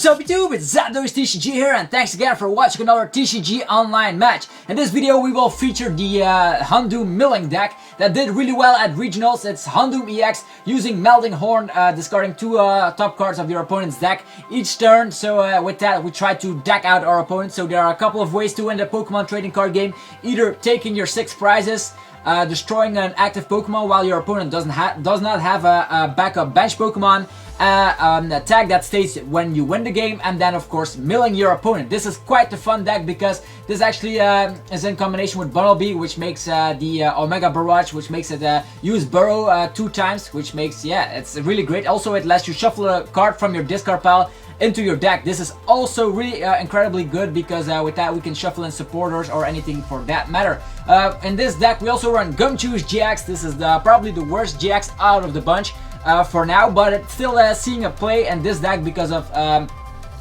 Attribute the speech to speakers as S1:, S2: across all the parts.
S1: Sup YouTube, it's TCG here, and thanks again for watching another TCG online match. In this video we will feature the Houndoom milling deck that did really well at regionals. It's Houndoom EX using Melding Horn, discarding two top cards of your opponent's deck each turn. So with that we try to deck out our opponent. So there are a couple of ways to win the Pokemon trading card game. Either taking your 6 prizes, destroying an active Pokemon while your opponent does not have a backup bench Pokemon, a tag that stays when you win the game, and then of course milling your opponent. This is quite a fun deck because this actually is in combination with Bunnelby, which makes the Omega Barrage, which makes it use Burrow 2 times, which makes, yeah, it's really great. Also it lets you shuffle a card from your discard pile into your deck. This is also really incredibly good because with that we can shuffle in supporters or anything for that matter. In this deck we also run Gumshoos GX. This is probably the worst GX out of the bunch for now, but it's still seeing a play in this deck because of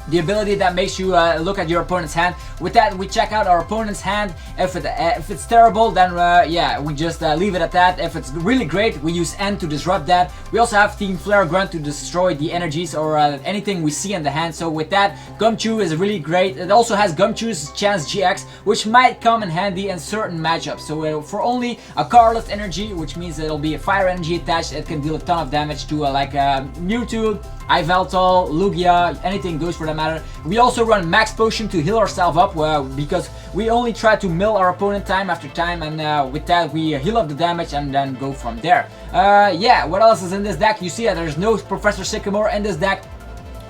S1: the ability that makes you look at your opponent's hand. With that, we check out our opponent's hand. If it's terrible, then yeah, we just leave it at that. If it's really great, we use N to disrupt that. We also have Team Flare Grunt to destroy the energies or anything we see in the hand. So with that, Gumshoos is really great. It also has Gumshoos GX, which might come in handy in certain matchups. So for only a colorless energy, which means it'll be a fire energy attached, it can deal a ton of damage to like Mewtwo, Yveltal, Lugia, anything goes for that matter. We also run Max Potion to heal ourselves up because we only try to mill our opponent time after time, and with that we heal up the damage and then go from there. Yeah, what else is in this deck? You see that there's no Professor Sycamore in this deck.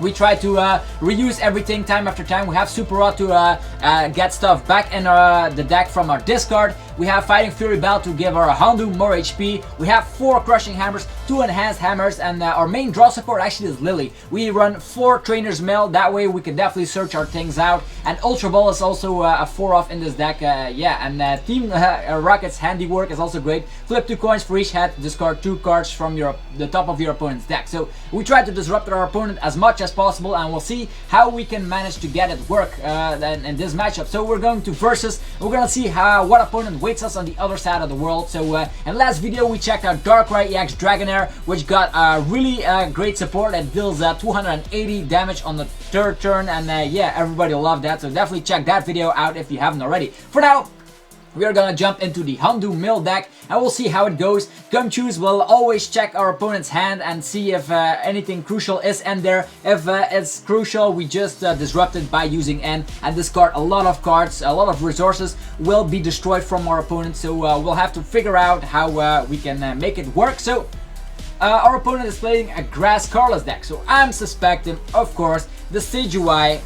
S1: We try to reuse everything time after time. We have Super Rod to get stuff back in the deck from our discard. We have Fighting Fury Bell to give our Houndoom more HP. We have 4 Crushing Hammers, 2 Enhanced Hammers, and our main draw support actually is Lily. We run 4 Trainer's Mail. That way we can definitely search our things out. And Ultra Ball is also a 4-off in this deck. Yeah, and Team Rocket's Handiwork is also great. Flip 2 coins for each head. Discard 2 cards from the top of your opponent's deck. So we try to disrupt our opponent as much as possible, and we'll see how we can manage to get it work in this matchup. So we're going to versus. We're gonna see what opponent waits us on the other side of the world. So in last video we checked out Darkrai EX Dragonair, which got really great support. It deals 280 damage on the 3rd turn, and yeah, everybody loved that. So definitely check that video out if you haven't already. For now, we are gonna jump into the Houndoom Mill deck and we'll see how it goes. Gumshoos will always check our opponent's hand and see if anything crucial is in there. If it's crucial, we just disrupt it by using N and discard a lot of cards. A lot of resources will be destroyed from our opponent, so we'll have to figure out how we can make it work. So our opponent is playing a Grass Carless deck, so I'm suspecting, of course, the Decidueye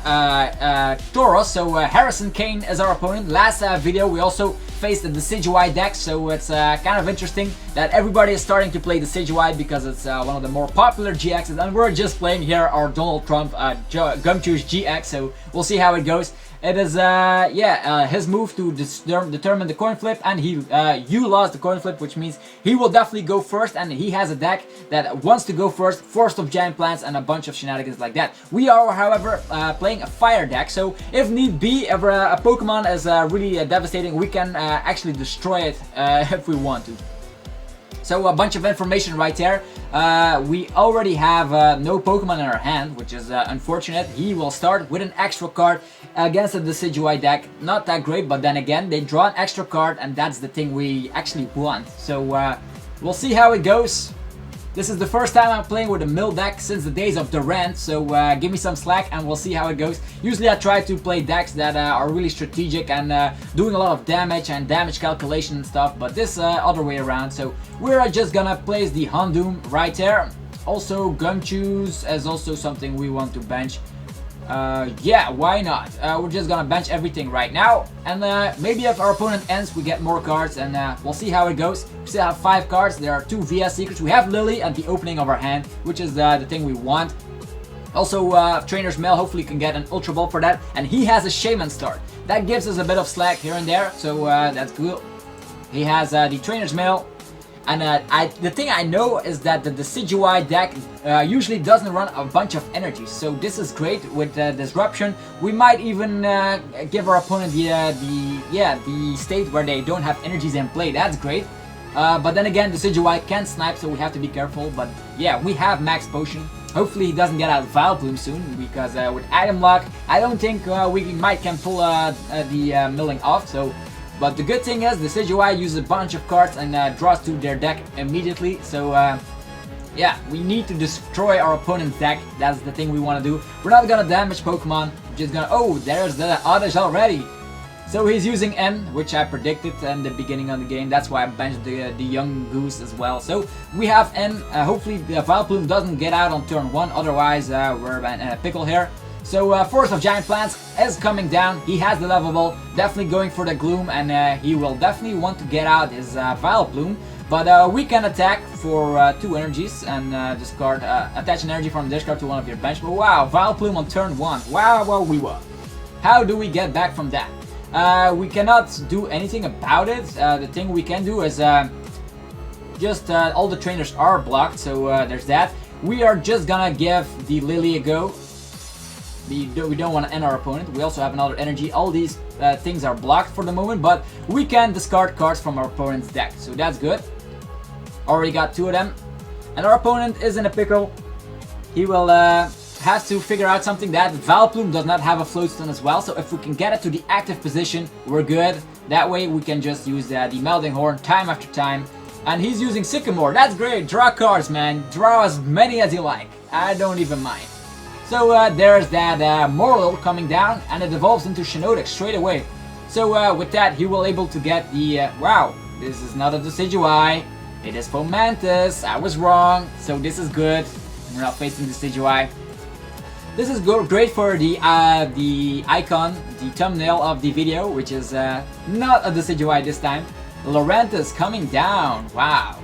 S1: Tauros. So Harrison Kane is our opponent. Last video we also faced the Decidueye deck, so it's kind of interesting that everybody is starting to play the Decidueye because it's one of the more popular GXs, and we're just playing here our Donald Trump Gumshoos GX, so we'll see how it goes. It is yeah, his move to determine the coin flip, and you lost the coin flip, which means he will definitely go first, and he has a deck that wants to go first, Forest of Giant Plants and a bunch of shenanigans like that. We are, however, playing a fire deck, so if need be, if a Pokemon is really devastating, we can actually destroy it if we want to. So a bunch of information right there. We already have no Pokemon in our hand, which is unfortunate. He will start with an extra card against the Decidueye deck. Not that great, but then again, they draw an extra card, and that's the thing we actually want. So we'll see how it goes. This is the first time I'm playing with a mill deck since the days of Durant, so give me some slack and we'll see how it goes. Usually I try to play decks that are really strategic and doing a lot of damage and damage calculation and stuff, but this other way around. So we're just gonna place the Houndoom right there. Also Gumshoos is also something we want to bench. Yeah, why not? We're just gonna bench everything right now, and maybe if our opponent ends we get more cards, and we'll see how it goes. We still have 5 cards. There are 2 VS secrets. We have Lily at the opening of our hand, which is the thing we want. Also Trainer's Mail, hopefully can get an Ultra Ball for that, and he has a Shaman start. That gives us a bit of slack here and there, so that's cool. He has the Trainer's Mail. And the thing I know is that the Decidueye deck usually doesn't run a bunch of energies, so this is great with Disruption. We might even give our opponent the state where they don't have energies in play. That's great. But then again, Decidueye can snipe, so we have to be careful. But yeah, we have Max Potion. Hopefully he doesn't get out Vileplume soon, because with item lock, I don't think we might can pull the milling off. So, but the good thing is the Decidueye uses a bunch of cards and draws to their deck immediately. So yeah, we need to destroy our opponent's deck. That's the thing we want to do. We're not gonna damage Pokemon. We're just gonna... Oh, there's the Oddish already. So he's using N, which I predicted in the beginning of the game. That's why I benched the young goose as well. So we have N. Hopefully the Vileplume doesn't get out on turn 1. Otherwise we're in a pickle here. So Force of Giant Plants is coming down. He has the level ball. Definitely going for the Gloom. And he will definitely want to get out his Vileplume. But we can attack for 2 energies and discard, attach an energy from the discard to one of your bench. But wow, Vileplume on turn 1. Wow. How do we get back from that? We cannot do anything about it. The thing we can do is just all the trainers are blocked, so there's that. We are just gonna give the Lily a go. We don't want to end our opponent. We also have another energy. All these things are blocked for the moment, but we can discard cards from our opponent's deck, so that's good. Already got 2 of them, and our opponent is in a pickle. He will has to figure out something. That Vileplume does not have a float stone as well, so if we can get it to the active position, we're good. That way we can just use the Melding Horn time after time. And he's using Sycamore. That's great. Draw cards, man. Draw as many as you like. I don't even mind. So there's that Morlul coming down, and it evolves into Shiinotic straight away. So with that, he will able to get the... wow, this is not a Decidueye. It is Fomantis. I was wrong. So this is good. We're not facing Decidueye. This is great for the icon, the thumbnail of the video, which is not a Decidueye this time. Lurantis coming down, wow.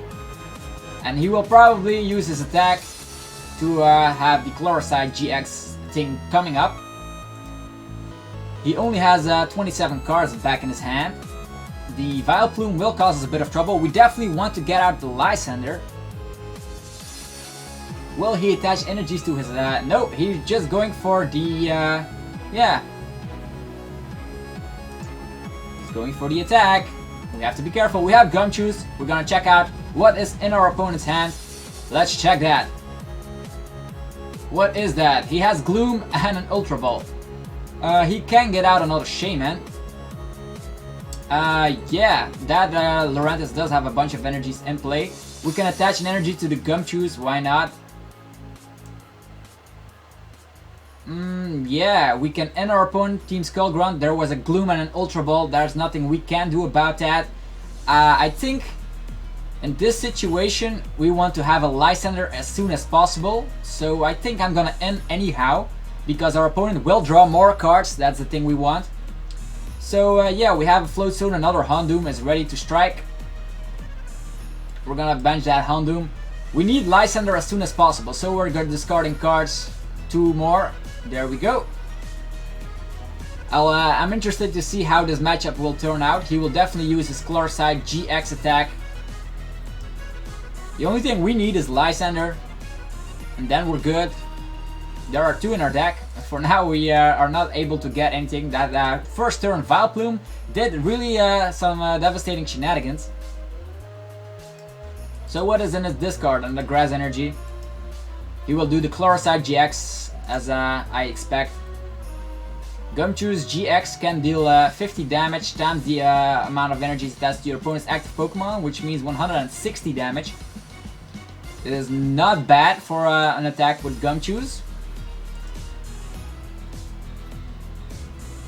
S1: And he will probably use his attack to have the Lurantis GX thing coming up. He only has 27 cards back in his hand. The Vileplume will cause us a bit of trouble. We definitely want to get out the Lysander. Will he attach energies to his... no, he's just going for the... yeah. He's going for the attack. We have to be careful. We have Gumshoos. We're gonna check out what is in our opponent's hand. Let's check that. What is that? He has Gloom and an Ultra Ball. He can get out another Shaman. Yeah, that Lurantis does have a bunch of energies in play. We can attach an energy to the Gumshoos. Why not? Yeah, we can end our opponent, Team Skull Grunt. There was a Gloom and an Ultra Ball. There's nothing we can do about that. I think in this situation we want to have a Lysander as soon as possible. So I think I'm gonna end anyhow, because our opponent will draw more cards. That's the thing we want. So yeah, we have a Float Stone. Another Houndoom is ready to strike. We're gonna bench that Houndoom. We need Lysander as soon as possible, so we're discarding cards. 2 more. There we go. I'm interested to see how this matchup will turn out. He will definitely use his Lurantis GX attack. The only thing we need is Lysander, and then we're good. There are 2 in our deck. For now, we are not able to get anything. That first turn Vileplume did really some devastating shenanigans. So what is in his discard? And the Grass Energy. He will do the Lurantis GX, as I expect. Gumshoos GX can deal 50 damage times the amount of energy attached to your opponent's active Pokemon, which means 160 damage. It is not bad for an attack with Gumshoos.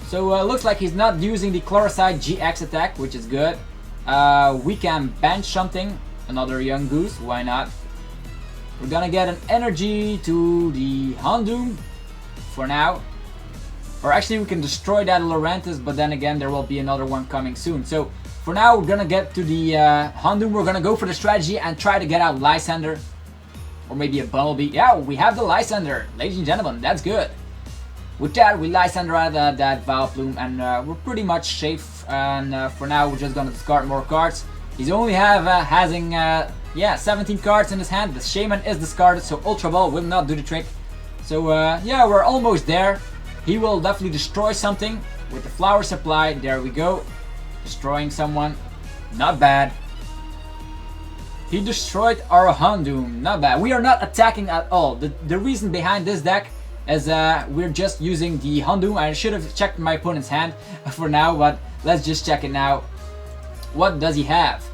S1: So looks like he's not using the Lurantis GX attack, which is good. We can bench something, another Young Goose, why not? We're gonna get an energy to the Houndoom for now. Or actually we can destroy that Lurantis, but then again there will be another one coming soon. So for now we're gonna get to the Houndoom. We're gonna go for the strategy and try to get out Lysander. Or maybe a Bumblebee. Yeah, we have the Lysander, ladies and gentlemen, that's good. With that we Lysander out that Vileplume, and we're pretty much safe. And for now we're just gonna discard more cards. He's only having yeah, 17 cards in his hand. The Shaman is discarded, so Ultra Ball will not do the trick. So yeah, we're almost there. He will definitely destroy something with the Flower Supply. There we go. Destroying someone. Not bad. He destroyed our Houndoom. Not bad. We are not attacking at all. The reason behind this deck is we're just using the Houndoom. I should have checked my opponent's hand for now, but let's just check it now. What does he have?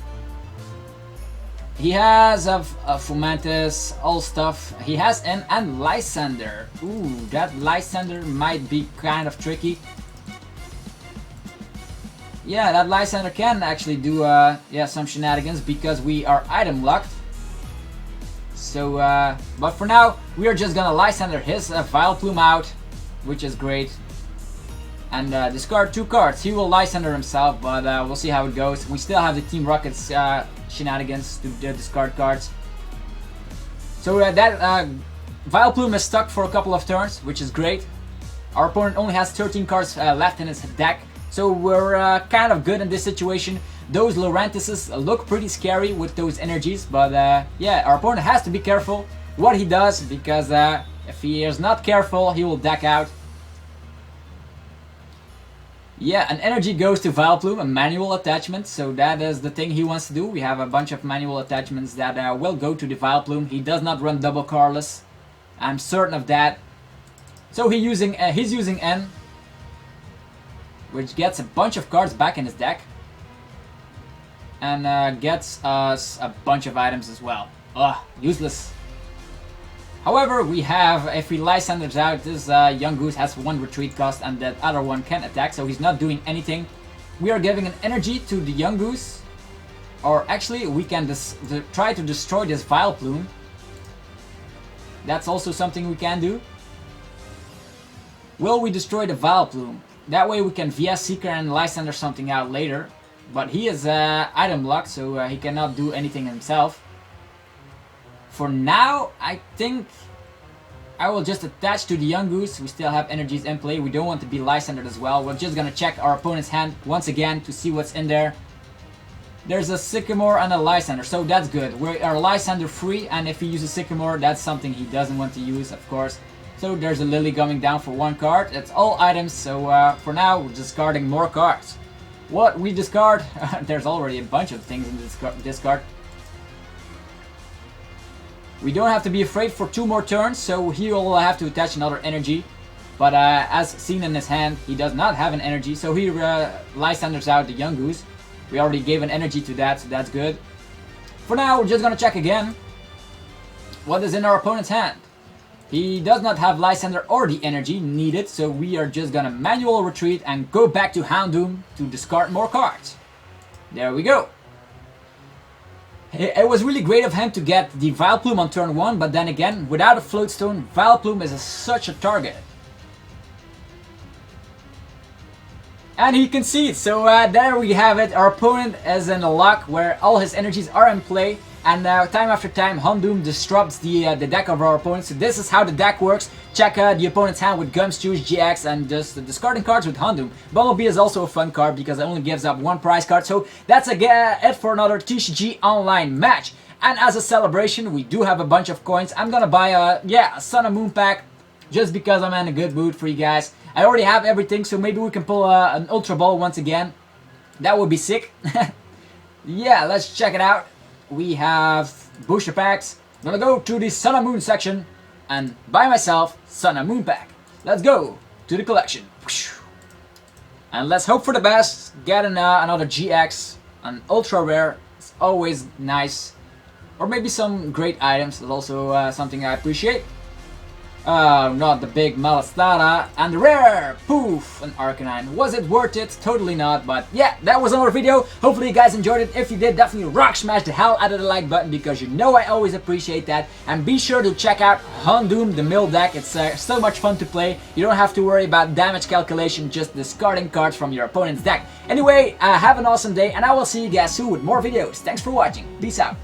S1: He has a Fomantis, all stuff. He has an and Lysander. Ooh, that Lysander might be kind of tricky. Yeah, that Lysander can actually do yeah, some shenanigans because we are item locked. So, but for now, we are just gonna Lysander his Vileplume out, which is great. And discard 2 cards. He will Lysander himself, but we'll see how it goes. We still have the Team Rocket's shenanigans to discard cards. So that Vileplume is stuck for a couple of turns, which is great. Our opponent only has 13 cards left in his deck. So we're kind of good in this situation. Those Lurantises look pretty scary with those energies, but yeah, our opponent has to be careful what he does, because if he is not careful, he will deck out. Yeah, an energy goes to Vileplume, a manual attachment, so that is the thing he wants to do. We have a bunch of manual attachments that will go to the Vileplume. He does not run double Carless, I'm certain of that. So he's using N, which gets a bunch of cards back in his deck, and gets us a bunch of items as well. Ugh, useless. However, we have, if he Lysanders out, this Yungoos has 1 retreat cost and that other one can attack, so he's not doing anything. We are giving an energy to the Yungoos, or actually we can try to destroy this Vileplume. That's also something we can do. Will we destroy the Vileplume? That way we can via Seeker and Lysander something out later. But he is item locked, so he cannot do anything himself. For now, I think I will just attach to the Yungoos. We still have energies in play. We don't want to be Lysandered as well. We're just gonna check our opponent's hand once again to see what's in there. There's a Sycamore and a Lysander, so that's good. We are Lysander free, and if he uses Sycamore, that's something he doesn't want to use, of course. So there's a Lily coming down for 1 card. It's all items, so for now we're discarding more cards. What we discard? There's already a bunch of things in the discard. We don't have to be afraid for 2 more turns, so he will have to attach another energy. But as seen in his hand, he does not have an energy, so he Lysanders out the Yungoos. We already gave an energy to that, so that's good. For now, we're just gonna check again what is in our opponent's hand. He does not have Lysander or the energy needed, so we are just gonna manual retreat and go back to Houndoom to discard more cards. There we go. It was really great of him to get the Vileplume on turn 1, but then again, without a Floatstone, Vileplume is such a target. And he concedes, so there we have it. Our opponent is in a lock where all his energies are in play. And time after time, Houndoom disrupts the deck of our opponent. So this is how the deck works. Check the opponent's hand with Gumshoos GX and just discarding cards with Houndoom. Bumblebee is also a fun card because it only gives up 1 prize card. So that's it for another TCG online match. And as a celebration, we do have a bunch of coins. I'm gonna buy a Sun and Moon pack just because I'm in a good mood for you guys. I already have everything, so maybe we can pull an Ultra Ball once again. That would be sick. Yeah, let's check it out. We have booster packs. I'm gonna go to the Sun and Moon section and buy myself Sun and Moon pack. Let's go to the collection. And let's hope for the best. Get another GX, an ultra rare. It's always nice. Or maybe some great items. That's also something I appreciate. Not the big Malastada. And the rare! Poof! An Arcanine. Was it worth it? Totally not, but yeah, that was another video. Hopefully you guys enjoyed it. If you did, definitely rock smash the hell out of the like button because you know I always appreciate that. And be sure to check out Houndoom, the mill deck. It's so much fun to play. You don't have to worry about damage calculation, just discarding cards from your opponent's deck. Anyway, have an awesome day, and I will see you guys soon with more videos. Thanks for watching. Peace out.